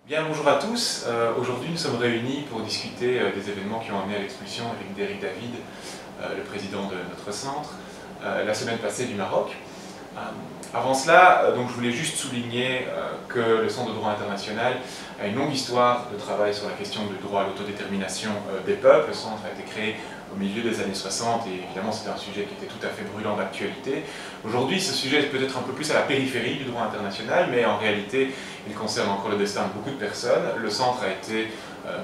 Bien, bonjour à tous. Aujourd'hui, nous sommes réunis pour discuter des événements qui ont amené à l'expulsion d'Éric David, le président de notre centre, la semaine passée du Maroc. Avant cela, donc, je voulais juste souligner que le Centre de droit international a une longue histoire de travail sur la question du droit à l'autodétermination des peuples. Le centre a été créé au milieu des années 60 et évidemment c'était un sujet qui était tout à fait brûlant d'actualité. Aujourd'hui, ce sujet est peut-être un peu plus à la périphérie du droit international, mais en réalité, il concerne encore le destin de beaucoup de personnes. Le centre a été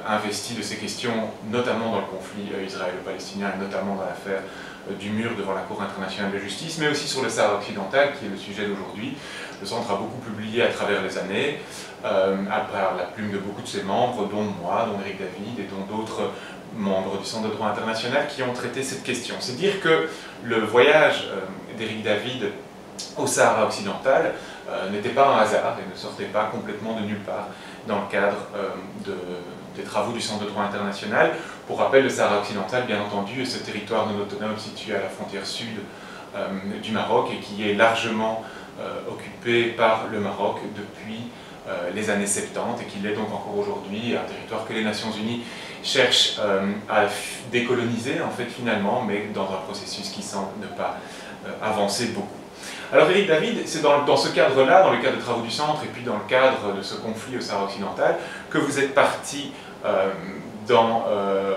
investi de ces questions, notamment dans le conflit israélo-palestinien et notamment dans l'affaire du mur devant la Cour internationale de justice, mais aussi sur le Sahara occidental, qui est le sujet d'aujourd'hui. Le centre a beaucoup publié à travers les années, à la plume de beaucoup de ses membres, dont moi, dont Éric David et dont d'autres membres du Centre de droit international qui ont traité cette question. C'est dire que le voyage d'Éric David au Sahara occidental n'était pas un hasard et ne sortait pas complètement de nulle part dans le cadre des travaux du Centre de droit international. Pour rappel, le Sahara occidental, bien entendu, est ce territoire non autonome situé à la frontière sud du Maroc et qui est largement occupé par le Maroc depuis les années 70 et qui l'est donc encore aujourd'hui, un territoire que les Nations Unies cherchent à décoloniser en fait finalement, mais dans un processus qui semble ne pas avancer beaucoup. Alors Éric David, c'est dans ce cadre-là, dans le cadre des travaux du centre et puis dans le cadre de ce conflit au Sahara occidental, que vous êtes parti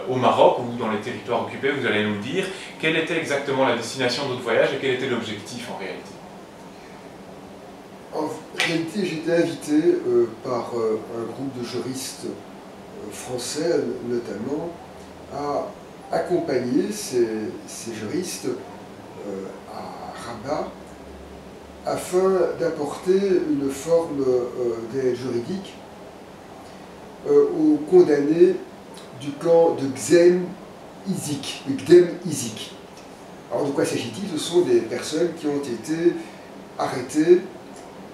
au Maroc ou dans les territoires occupés. Vous allez nous le dire. Quelle était exactement la destination de votre voyage et quel était l'objectif en réalité? En réalité, j'étais invité par un groupe de juristes français, notamment, à accompagner ces juristes à Rabat afin d'apporter une forme d'aide juridique aux condamnés du camp de Gdem Izik. Alors de quoi s'agit-il? Ce sont des personnes qui ont été arrêtées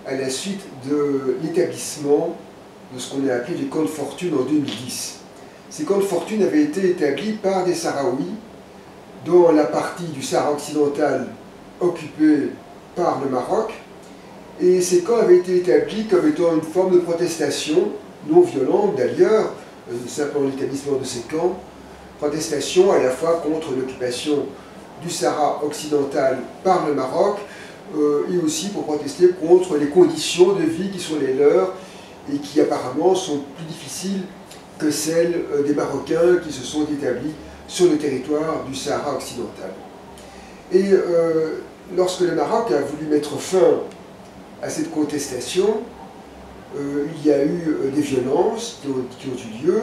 à la suite de l'établissement de ce qu'on a appelé les camps de fortune en 2010. Ces camps de fortune avaient été établis par des Sahraouis dans la partie du Sahara occidental occupée par le Maroc, et ces camps avaient été établis comme étant une forme de protestation non violente d'ailleurs, simplement l'établissement de ces camps, protestation à la fois contre l'occupation du Sahara occidental par le Maroc, et aussi pour protester contre les conditions de vie qui sont les leurs et qui apparemment sont plus difficiles que celles des Marocains qui se sont établis sur le territoire du Sahara occidental. Et lorsque le Maroc a voulu mettre fin à cette contestation, il y a eu des violences qui ont eu lieu,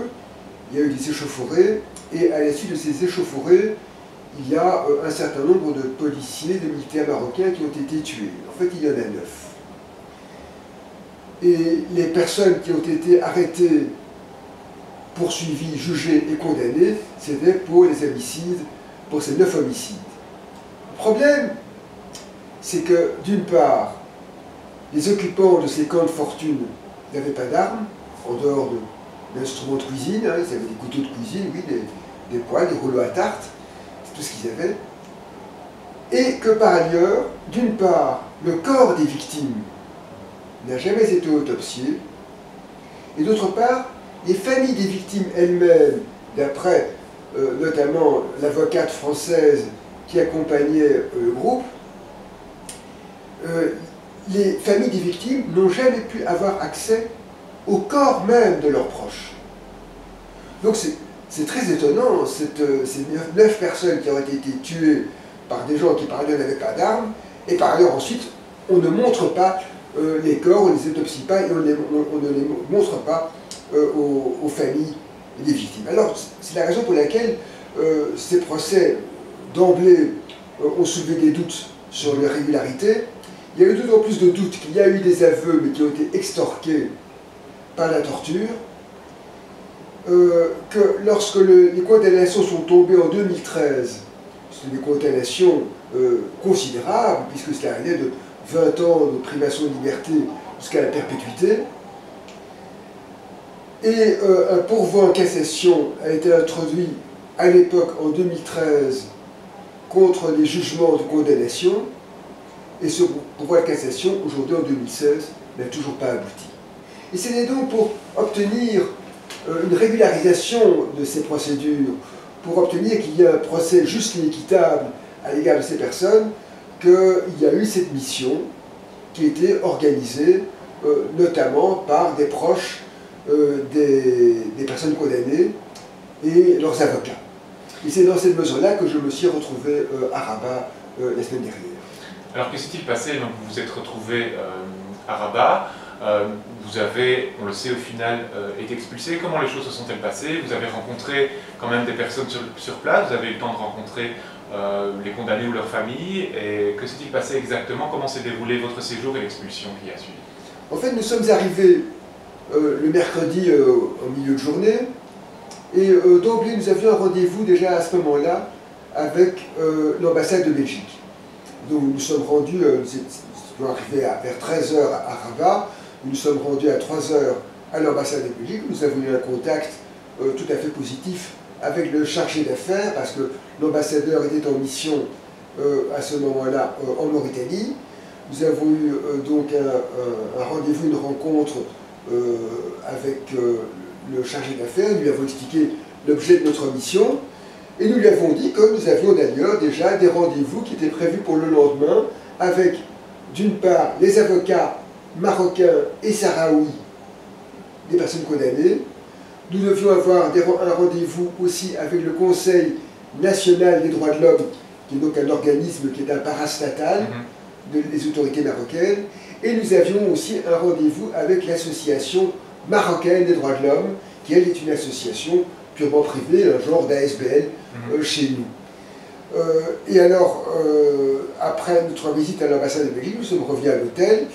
il y a eu des échauffourées, et à la suite de ces échauffourées, il y a un certain nombre de policiers, de militaires marocains qui ont été tués. En fait, il y en a 9. Et les personnes qui ont été arrêtées, poursuivies, jugées et condamnées, c'était pour les homicides, pour ces 9 homicides. Le problème, c'est que, d'une part, les occupants de ces camps de fortune n'avaient pas d'armes, en dehors d'instruments de cuisine, hein, ils avaient des couteaux de cuisine, oui, des poêles, des rouleaux à tarte, c'est tout ce qu'ils avaient. Et que par ailleurs, d'une part, le corps des victimes n'a jamais été autopsié, et d'autre part, les familles des victimes elles-mêmes, d'après notamment l'avocate française qui accompagnait le groupe, les familles des victimes n'ont jamais pu avoir accès au corps même de leurs proches. Donc c'est très étonnant, ces 9 personnes qui auraient été tuées par des gens qui par ailleurs n'avaient pas d'armes, et par ailleurs ensuite on ne montre pas les corps, on ne les autopsie pas et on ne les montre pas aux familles des victimes. Alors c'est la raison pour laquelle ces procès d'emblée ont soulevé des doutes sur leur régularité. Il y a eu d'autant plus de doutes qu'il y a eu des aveux, mais qui ont été extorqués par la torture, que lorsque les condamnations sont tombées en 2013, c'était des condamnations considérables, puisque cela allait de 20 ans de privation de liberté jusqu'à la perpétuité, et un pourvoi en cassation a été introduit à l'époque en 2013 contre les jugements de condamnation, et ce pourvoi de cassation, aujourd'hui en 2016, n'a toujours pas abouti. Et c'était donc pour obtenir une régularisation de ces procédures, pour obtenir qu'il y ait un procès juste et équitable à l'égard de ces personnes, qu'il y a eu cette mission qui a été organisée notamment par des proches des personnes condamnées et leurs avocats. Et c'est dans cette mesure-là que je me suis retrouvé à Rabat la semaine dernière. Alors que s'est-il passé? Donc, vous vous êtes retrouvé à Rabat, vous avez, on le sait au final, été expulsé. Comment les choses se sont-elles passées? Vous avez rencontré quand même des personnes sur place, vous avez eu le temps de rencontrer les condamnés ou leurs familles, et que s'est-il passé exactement? Comment s'est déroulé votre séjour et l'expulsion qui a suivi? En fait, nous sommes arrivés le mercredi en milieu de journée, et d'emblée nous avions un rendez-vous déjà à ce moment-là avec l'ambassade de Belgique. Donc nous sommes rendus, nous sommes arrivés vers 13 h à Rabat, nous sommes rendus à 3 h à l'ambassade de Belgique, nous avons eu un contact tout à fait positif avec le chargé d'affaires, parce que l'ambassadeur était en mission à ce moment-là en Mauritanie. Nous avons eu donc un rendez-vous, une rencontre avec le chargé d'affaires. Nous lui avons expliqué l'objet de notre mission et nous lui avons dit que nous avions d'ailleurs déjà des rendez-vous qui étaient prévus pour le lendemain avec, d'une part, les avocats marocains et sahraouis des personnes condamnées. Nous devions avoir un rendez-vous aussi avec le Conseil national des droits de l'homme, qui est donc un organisme qui est un parastatal des autorités marocaines, et nous avions aussi un rendez-vous avec l'association marocaine des droits de l'homme, qui elle est une association purement privée, un genre d'ASBL chez nous. Et alors, après notre visite à l'ambassade de Belgique, nous sommes revenus à l'hôtel.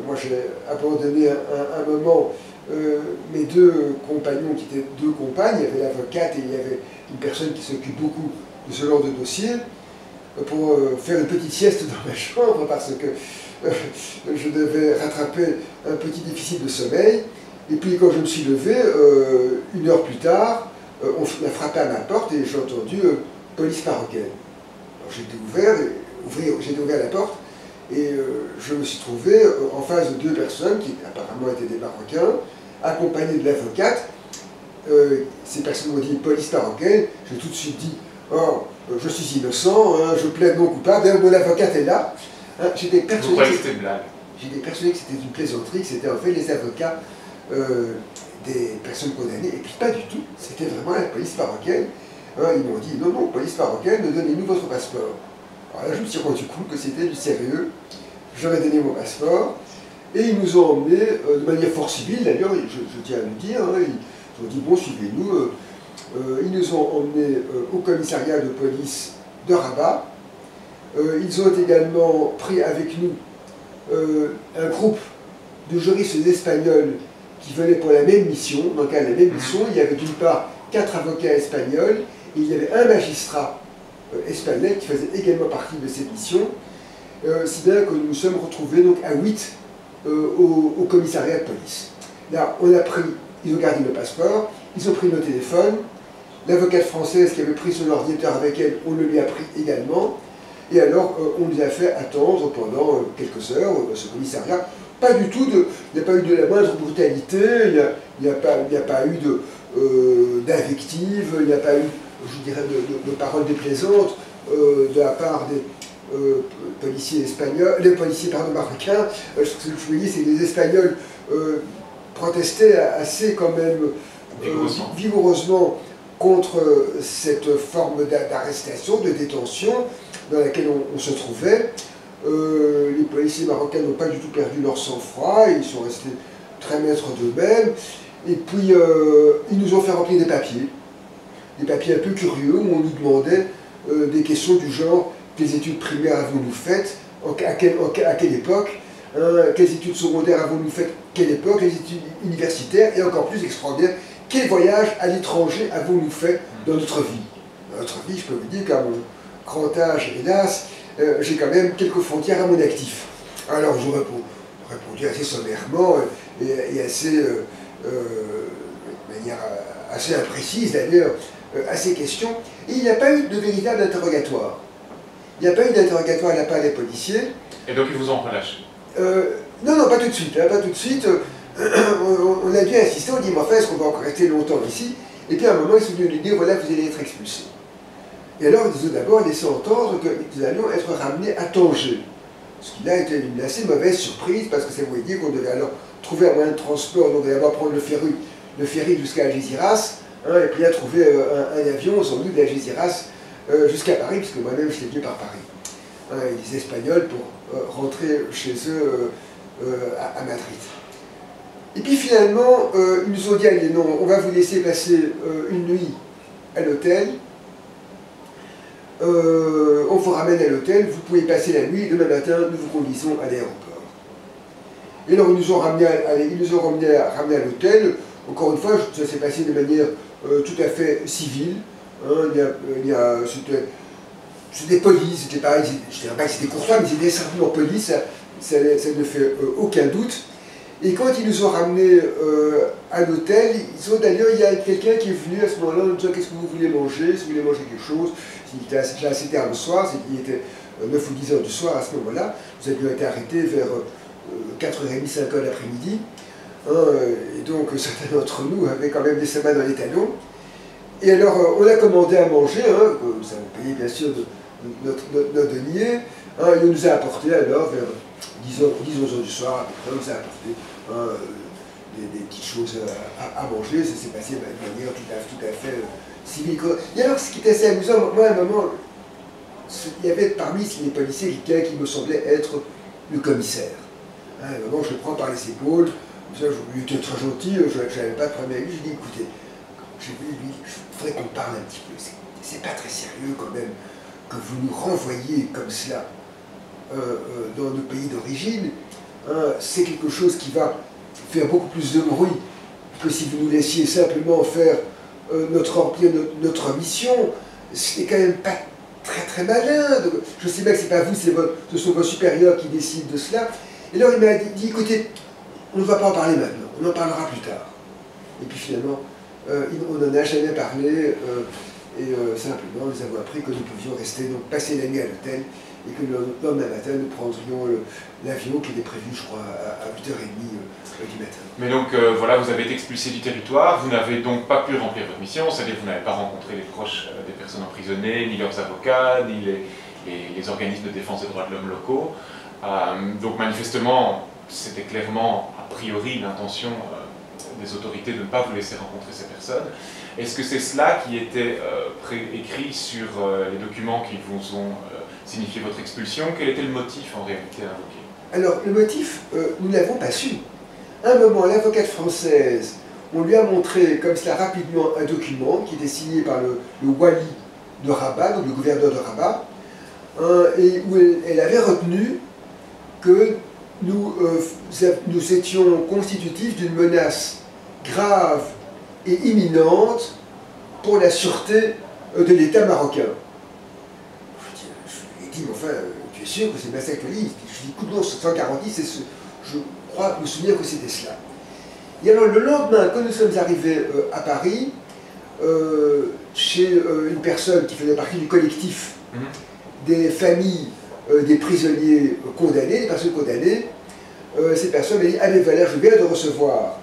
Moi j'ai abandonné un moment mes deux compagnons, qui étaient deux compagnes, il y avait l'avocate et il y avait une personne qui s'occupe beaucoup de ce genre de dossier, pour faire une petite sieste dans ma chambre, parce que je devais rattraper un petit déficit de sommeil. Et puis quand je me suis levé, 1 heure plus tard, on a frappé à ma porte et j'ai entendu police marocaine. J'ai ouvert la porte et je me suis trouvé en face de deux personnes qui apparemment étaient des Marocains, accompagnés de l'avocate. Ces personnes m'ont dit police marocaine. J'ai tout de suite dit oh, je suis innocent, hein, je plaide non coupable, d'ailleurs mon avocate est là. Hein, j'étais persuadé que c'était une plaisanterie, que c'était en fait les avocats des personnes condamnées, et puis pas du tout, c'était vraiment la police marocaine. Hein, ils m'ont dit non, police marocaine, donnez-nous votre passeport. Alors là, je me suis rendu compte que c'était du sérieux. J'aurais donné mon passeport, et ils nous ont emmenés de manière fort civile, d'ailleurs, je tiens à le dire, hein, ils ont dit bon, suivez-nous. Ils nous ont emmenés au commissariat de police de Rabat. Ils ont également pris avec nous un groupe de juristes espagnols qui venaient pour la même mission. Dans le cadre de la même mission, il y avait d'une part 4 avocats espagnols et il y avait un magistrat espagnol qui faisait également partie de cette mission. Si bien que nous nous sommes retrouvés donc à 8 au commissariat de police. Là, ils ont gardé le passeport, ils ont pris nos téléphones. L'avocate française qui avait pris son ordinateur avec elle, on le lui a pris également. Et alors, on nous a fait attendre pendant quelques heures dans ce commissariat. Pas du tout, il n'y a pas eu de la moindre brutalité, il n'y a pas eu d'invectives, il n'y a pas eu, je dirais, de paroles déplaisantes de la part des policiers espagnols, les policiers marocains. Ce que je veux dire, c'est que les Espagnols protestaient assez quand même vigoureusement contre cette forme d'arrestation, de détention dans laquelle on se trouvait. Les policiers marocains n'ont pas du tout perdu leur sang-froid, ils sont restés très maîtres d'eux-mêmes. Et puis, ils nous ont fait remplir des papiers un peu curieux, où on nous demandait des questions du genre « Quelles études primaires avons-nous faites ? À quelle époque ? Quelles études secondaires avons-nous faites ? Quelle époque ? Les études universitaires ?» Et encore plus extraordinaire, quel voyage à l'étranger avons-nous fait dans notre vie? Dans notre vie, je peux vous dire qu'à mon grand âge, hélas, j'ai quand même quelques frontières à mon actif. Alors, j'ai répondu assez sommairement et assez, de manière assez imprécise d'ailleurs, à ces questions. Et il n'y a pas eu de véritable interrogatoire. Il n'y a pas eu d'interrogatoire à la part des policiers. Et donc, ils vous ont relâché? Non, pas tout de suite. Pas tout de suite. on a dû insister, on dit, mais enfin, est-ce qu'on va encore rester longtemps ici? Et puis à un moment, ils sont venus lui dire, voilà, vous allez être expulsés. Et alors, ils nous ont d'abord laissé entendre que nous allions être ramenés à Tanger. Ce qui là était une assez mauvaise surprise, parce que ça voulait dire qu'on devait alors trouver un moyen de transport, on devait d'abord prendre le ferry jusqu'à Algeciras, hein, et puis là trouver un avion, sans doute d'Algeciras jusqu'à Paris, puisque moi-même j'étais venu par Paris. Hein, les Espagnols pour rentrer chez eux à Madrid. Et puis finalement, ils nous ont dit, allez, non, on va vous laisser passer une nuit à l'hôtel. On vous ramène à l'hôtel, vous pouvez passer la nuit, demain matin, nous vous conduisons à l'aéroport. Et alors, ils nous ont ramenés à l'hôtel. Encore une fois, ça s'est passé de manière tout à fait civile. Hein, c'était poli, c'était pareil, je ne dirais pas que c'était courtois, mais c'était simplement poli, ça ne fait aucun doute. Et quand ils nous ont ramenés à l'hôtel, d'ailleurs, il y a quelqu'un qui est venu à ce moment-là en disant, qu'est-ce que vous voulez manger, si vous voulez manger quelque chose. Il était assez tard le soir, il était 9 ou 10 heures du soir à ce moment-là. Nous avions été arrêtés vers 4h30, 5h l'après-midi. Hein, et donc certains d'entre nous avaient quand même des mains dans les talons. Et alors on a commandé à manger, hein, nous avons payé bien sûr notre denier. Hein, il nous a apporté alors vers 10 11 heures du soir, à peu près, on nous a apporté des petites choses à manger. Ça s'est passé de manière tout à fait civile. Et alors, ce qui était assez amusant, moi à un moment, il y avait parmi les policiers quelqu'un qui me semblait être le commissaire. Hein, à un moment, je le prends par les épaules, il était très gentil, je n'avais pas de problème avec lui, je lui dis, écoutez, j'ai vu lui, il faudrait qu'on parle un petit peu, c'est pas très sérieux quand même que vous nous renvoyiez comme cela dans nos pays d'origine. Hein, c'est quelque chose qui va faire beaucoup plus de bruit que si vous nous laissiez simplement faire notre mission. C'est quand même pas très malin. Donc, je sais bien que c'est pas vous, ce sont vos supérieurs qui décident de cela. Et alors il m'a dit, écoutez, on ne va pas en parler maintenant, on en parlera plus tard. Et puis finalement, on n'en a jamais parlé, simplement nous avons appris que nous pouvions rester, donc passer la nuit à l'hôtel, et que le lendemain matin, nous prendrions l'avion qui était prévu, je crois, à 8h30 du matin. Mais donc, voilà, vous avez été expulsé du territoire, vous n'avez donc pas pu remplir votre mission, c'est-à-dire que vous n'avez pas rencontré les proches des personnes emprisonnées, ni leurs avocats, ni les organismes de défense des droits de l'homme locaux. Donc manifestement, c'était clairement, a priori, l'intention des autorités de ne pas vous laisser rencontrer ces personnes. Est-ce que c'est cela qui était écrit sur les documents qui vous ont signifié votre expulsion? Quel était le motif en réalité invoqué? Alors, le motif, nous ne l'avons pas su. À un moment, l'avocate française, on lui a montré comme cela rapidement un document qui était signé par le wali de Rabat, donc le gouverneur de Rabat, et où elle avait retenu que nous étions constitutifs d'une menace grave et imminente pour la sûreté de l'État marocain. Je lui ai dit, mais enfin, tu es sûr que c'est bien ça que tu lis? Je lui ai dit, écoute, non, 140, je crois me souvenir que c'était cela. Et alors, le lendemain, quand nous sommes arrivés à Paris, chez une personne qui faisait partie du collectif des familles des prisonniers condamnés, des personnes condamnées, ces personnes m'ont dit, ah mais voilà, je viens de recevoir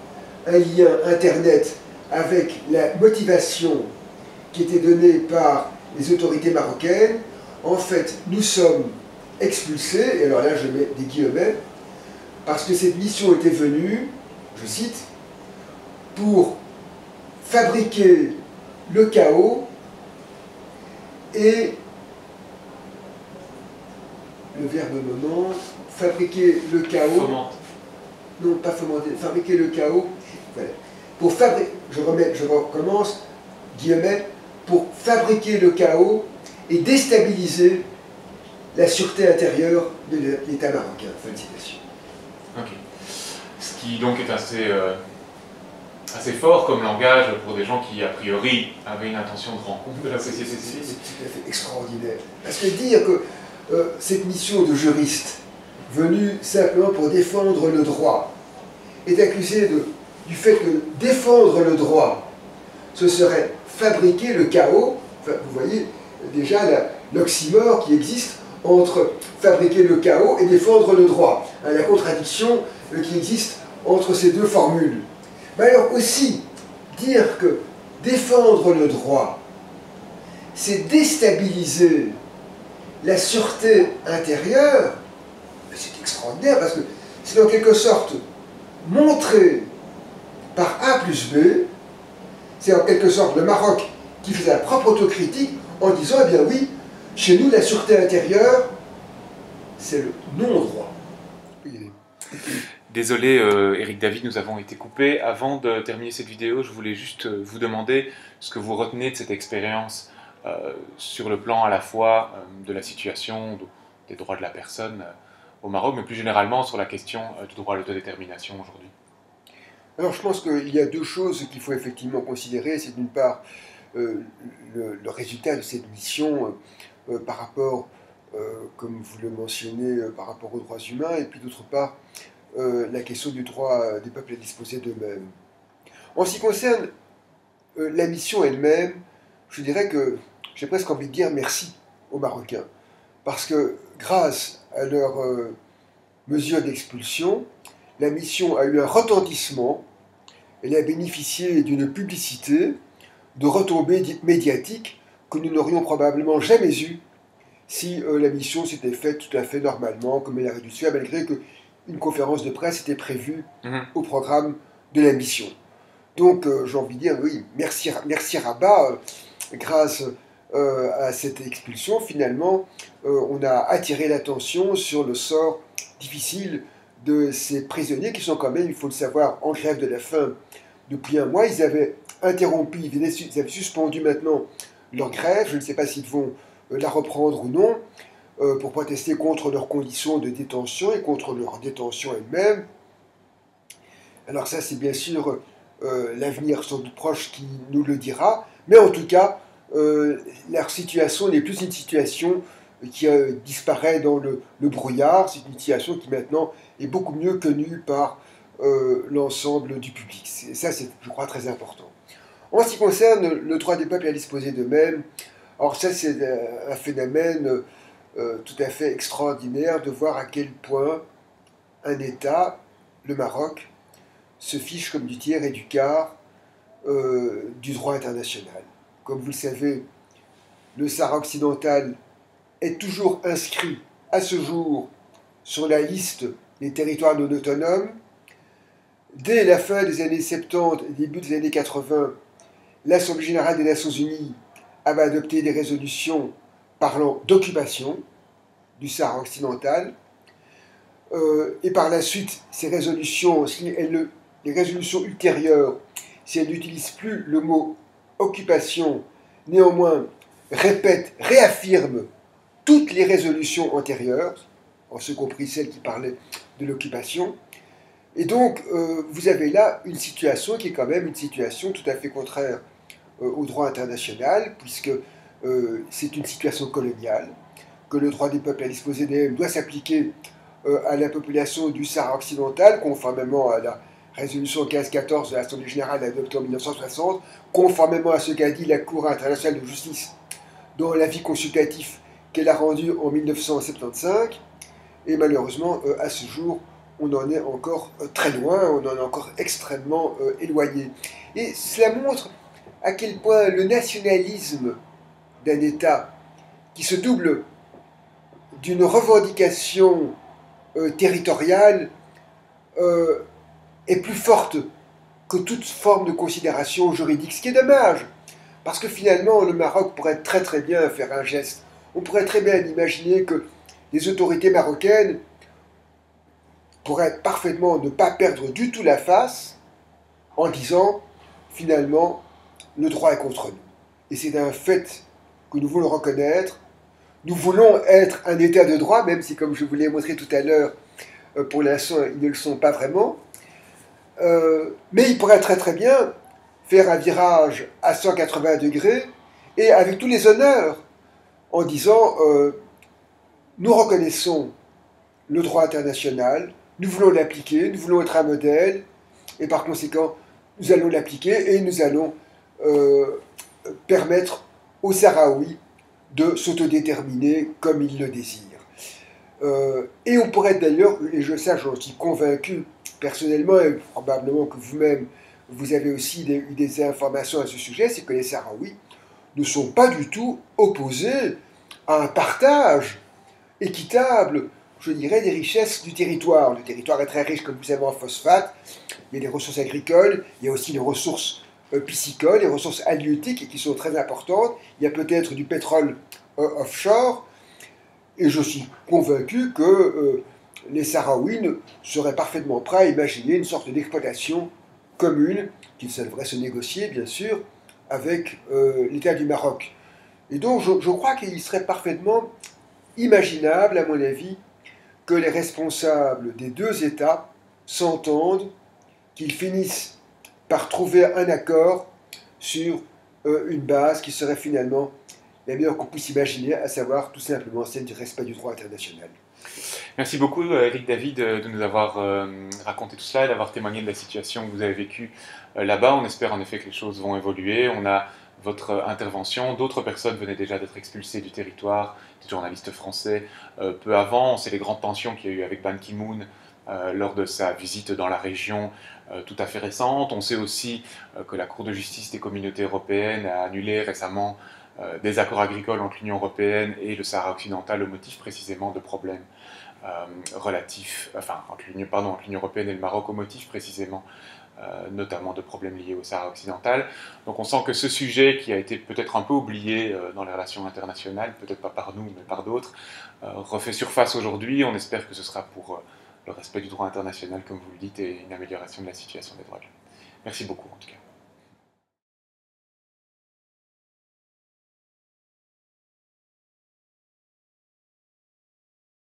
un lien internet avec la motivation qui était donnée par les autorités marocaines. En fait, nous sommes expulsés, et alors là je mets des guillemets, parce que cette mission était venue, je cite, pour fabriquer le chaos et le verbe me manque, fabriquer le chaos. Fomente. Non, pas fomenter, fabriquer le chaos. Voilà. Pour fabriquer, je recommence, guillemets, pour fabriquer le chaos et déstabiliser la sûreté intérieure de l'État marocain. Fin de citation. Ok. Ce qui donc est assez fort comme langage pour des gens qui, a priori, avaient une intention de rencontre de la société civile. C'est tout à fait extraordinaire. Parce que dire que cette mission de juriste, venue simplement pour défendre le droit, est accusée du fait que défendre le droit, ce serait fabriquer le chaos. Enfin, vous voyez déjà l'oxymore qui existe entre fabriquer le chaos et défendre le droit. La contradiction qui existe entre ces deux formules. Mais alors aussi, dire que défendre le droit, c'est déstabiliser la sûreté intérieure, c'est extraordinaire parce que c'est en quelque sorte montrer par A plus B, c'est en quelque sorte le Maroc qui fait sa propre autocritique en disant, eh bien oui, chez nous la sûreté intérieure, c'est le non-droit. Désolé, Eric David, nous avons été coupés. Avant de terminer cette vidéo, je voulais juste vous demander ce que vous retenez de cette expérience sur le plan à la fois de la situation des droits de la personne au Maroc, mais plus généralement sur la question du droit à l'autodétermination aujourd'hui. Alors je pense qu'il y a deux choses qu'il faut effectivement considérer. C'est d'une part le résultat de cette mission par rapport, comme vous le mentionnez, par rapport aux droits humains, et puis d'autre part la question du droit des peuples à disposer d'eux-mêmes. En ce qui concerne la mission elle-même, je dirais que j'ai presque envie de dire merci aux Marocains. Parce que grâce à leurs mesures d'expulsion, la mission a eu un retentissement, elle a bénéficié d'une publicité, de retombées médiatiques que nous n'aurions probablement jamais eues si la mission s'était faite tout à fait normalement, comme elle aurait dû se faire, malgré qu'une conférence de presse était prévue au programme de la mission. Donc j'ai envie de dire, oui, merci Rabat, grâce à cette expulsion, finalement, on a attiré l'attention sur le sort difficile de ces prisonniers qui sont quand même, il faut le savoir, en grève de la faim depuis un mois. Ils avaient interrompu, ils avaient suspendu maintenant leur grève, je ne sais pas s'ils vont la reprendre ou non, pour protester contre leurs conditions de détention et contre leur détention elle-même. Alors ça, c'est bien sûr l'avenir sans doute proche qui nous le dira, mais en tout cas, leur situation n'est plus une situation qui disparaît dans le brouillard, c'est une situation qui maintenant est beaucoup mieux connue par l'ensemble du public. Ça, c'est, je crois, très important. En ce qui concerne le droit des peuples à disposer d'eux-mêmes, alors ça, c'est un phénomène tout à fait extraordinaire de voir à quel point un État, le Maroc, se fiche comme du tiers et du quart du droit international. Comme vous le savez, le Sahara occidental est toujours inscrit à ce jour sur la liste des territoires non autonomes. Dès la fin des années 70 et début des années 80, l'Assemblée générale des Nations unies avait adopté des résolutions parlant d'occupation du Sahara occidental. Et par la suite, ces résolutions, les résolutions ultérieures, si elles n'utilisent plus le mot occupation, néanmoins réaffirment toutes les résolutions antérieures, en ce compris celles qui parlaient de l'occupation. Et donc, vous avez là une situation qui est quand même une situation tout à fait contraire au droit international, puisque c'est une situation coloniale, que le droit des peuples à disposer d'eux-mêmes doit s'appliquer à la population du Sahara occidental, conformément à la résolution 1514 de l'Assemblée générale adoptée en 1960, conformément à ce qu'a dit la Cour internationale de justice dans l'avis consultatif qu'elle a rendu en 1975. Et malheureusement, à ce jour, on en est encore très loin, on en est encore extrêmement éloigné. Et cela montre à quel point le nationalisme d'un État qui se double d'une revendication territoriale est plus forte que toute forme de considération juridique, ce qui est dommage, parce que finalement le Maroc pourrait très très bien faire un geste. On pourrait très bien imaginer que les autorités marocaines pourraient parfaitement ne pas perdre du tout la face en disant finalement le droit est contre nous. Et c'est un fait que nous voulons reconnaître. Nous voulons être un État de droit, même si, comme je vous l'ai montré tout à l'heure, pour l'instant, ils ne le sont pas vraiment. Mais ils pourraient très très bien faire un virage à 180 degrés et avec tous les honneurs, en disant nous reconnaissons le droit international, nous voulons l'appliquer, nous voulons être un modèle, et par conséquent, nous allons l'appliquer et nous allons permettre aux Sahraouis de s'autodéterminer comme ils le désirent. Et on pourrait d'ailleurs, et ça j'en suis convaincu personnellement, et probablement que vous-même, vous avez aussi eu des informations à ce sujet, c'est que les Sahraouis ne sont pas du tout opposés à un partage équitable, je dirais, des richesses du territoire. Le territoire est très riche, comme vous savez, en phosphate. Il y a des ressources agricoles, il y a aussi les ressources piscicoles, les ressources halieutiques qui sont très importantes. Il y a peut-être du pétrole offshore. Et je suis convaincu que les Sahraouis seraient parfaitement prêts à imaginer une sorte d'exploitation commune, qui devrait se négocier, bien sûr, avec l'État du Maroc. Et donc, je crois qu'il serait parfaitement imaginable, à mon avis, que les responsables des deux États s'entendent, qu'ils finissent par trouver un accord sur une base qui serait finalement la meilleure qu'on puisse imaginer, à savoir tout simplement celle du respect du droit international. Merci beaucoup, Eric David, de nous avoir raconté tout cela et d'avoir témoigné de la situation que vous avez vécue là-bas. On espère en effet que les choses vont évoluer. On a votre intervention. D'autres personnes venaient déjà d'être expulsées du territoire, des journalistes français peu avant. On sait les grandes tensions qu'il y a eu avec Ban Ki-moon lors de sa visite dans la région tout à fait récente. On sait aussi que la Cour de justice des communautés européennes a annulé récemment des accords agricoles entre l'Union européenne et le Sahara occidental au motif précisément de problèmes entre l'Union européenne et le Maroc au motif précisément notamment de problèmes liés au Sahara occidental. Donc on sent que ce sujet qui a été peut-être un peu oublié dans les relations internationales, peut-être pas par nous mais par d'autres, refait surface aujourd'hui. On espère que ce sera pour le respect du droit international comme vous le dites et une amélioration de la situation des droits de l'homme. Merci beaucoup en tout cas.